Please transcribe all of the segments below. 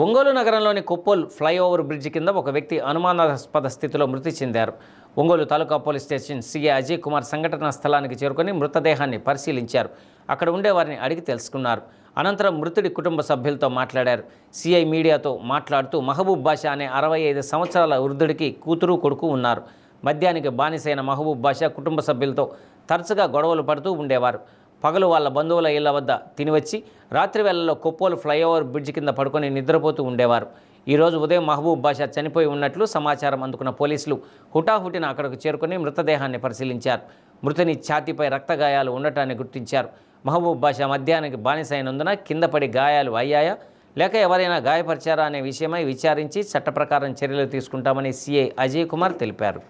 ఒంగోలు నగరంలోని Koppol flyover bridge కింద ఒక వ్యక్తి అనుమానాస్పద స్థితిలో మృతి చెందారు. Ongole taluka police station CI Ajay Kumar సంఘటనా స్థలానికి చేరుకొని మృతదేహాన్ని పరిశీలించారు. అక్కడ ఉండేవారిని అడిగి తెలుసుకున్నారు. అనంతరం మృతుడి కుటుంబ సభ్యులతో మాట్లాడారు. సీఐ మీడియాతో మాట్లాడుతూ మహబూబ్ బాషా అనే 65 సంవత్సరాల వృద్ధుడికి కూతురు కొడుకు ఉన్నారు. మద్యానికి బానిసైన మహబూబ్ బాషా కుటుంబ సభ్యులతో తరచుగా గొడవలు పడుతూ ఉండేవారు. పగలు వాళ్ళ బంధువుల ఇళ్ల వద్ద తినివచ్చి రాత్రి వేళల్లో కొప్పోలు ఫ్లైఓవర్ బ్రిడ్జి కింద పడుకొని నిద్రపోతూ ఉండేవారు. ఈరోజు ఉదయం మహబూబ్ బాషా చనిపోయి ఉన్నట్లు సమాచారం అందుకున్న పోలీసులు హుటాహుటిన అక్కడకు చేరుకుని మృతదేహాన్ని పరిశీలించారు. మృతుని ఛాతీపై రక్తగాయాలు ఉండటాన్ని గుర్తించారు. మహబూబ్ బాషా మద్యానికి బానిసైనందున కింద పడి గాయాలు అయ్యాయా లేక ఎవరైనా గాయపరిచారా అనే విషయమై విచారించి చట్ట ప్రకారం చర్యలు తీసుకుంటామని సీఐ అజయ్ కుమార్ తెలిపారు.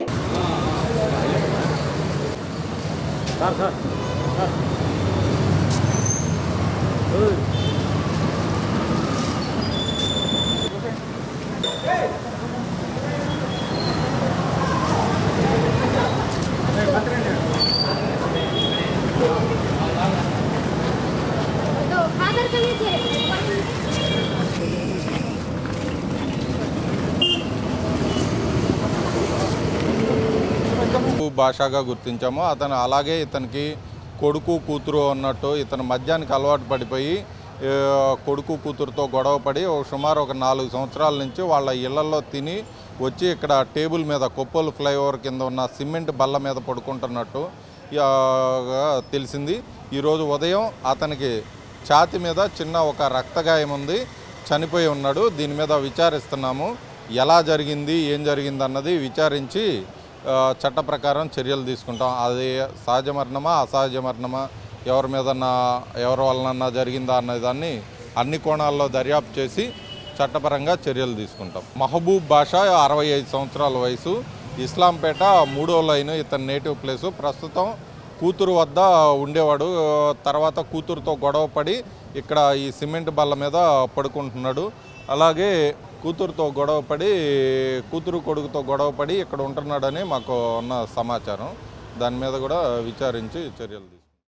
భాషగా గుర్తించాము. అతను అలాగే ఇతనికి కొడుకు కూతురు అన్నట్టు ఇతను మద్యానికి అలవాటు పడిపోయి కొడుకు కూతురుతో గొడవ పడి సుమారు ఒక 4 సంవత్సరాల నుంచి వాళ్ళ ఇళ్లలో తిని వచ్చి ఇక్కడ టేబుల్ మీద కొప్పోలు ఫ్లైఓవర్ కింద ఉన్న సిమెంట్ బల్ల మీద పడుకుంటున్నట్టు తెలిసింది. ఈరోజు ఉదయం అతనికి ఛాతీ మీద చిన్న ఒక రక్తగాయం ఉంది, చనిపోయి ఉన్నాడు. దీని మీద విచారిస్తున్నాము. ఎలా జరిగింది ఏం జరిగింది అన్నది విచారించి చట్ట ప్రకారం చర్యలు తీసుకుంటాం. అది సహజ మరణమా అసహజ మరణమా ఎవరి వలన జరిగిందా అనే దాన్ని అన్ని కోణాల్లో దర్యాప్తు చేసి చట్టపరంగా చర్యలు తీసుకుంటాం. మహబూబ్ బాషా 65 సంవత్సరాల వయసు, ఇస్లాంపేట 3వ లైన్ ఇతని నేటివ్ ప్లేసు. ప్రస్తుతం కూతురు వద్ద ఉండేవాడు. తర్వాత కూతురుతో గొడవ పడి ఇక్కడ ఈ సిమెంట్ బల్ల మీద పడుకుంటున్నాడు. అలాగే కూతురుతో గొడవపడి కూతురు కొడుకుతో గొడవపడి ఇక్కడ ఉంటున్నాడని మాకు ఉన్న సమాచారం. దాని మీద కూడా విచారించి చర్యలు తీసుకుంటాం.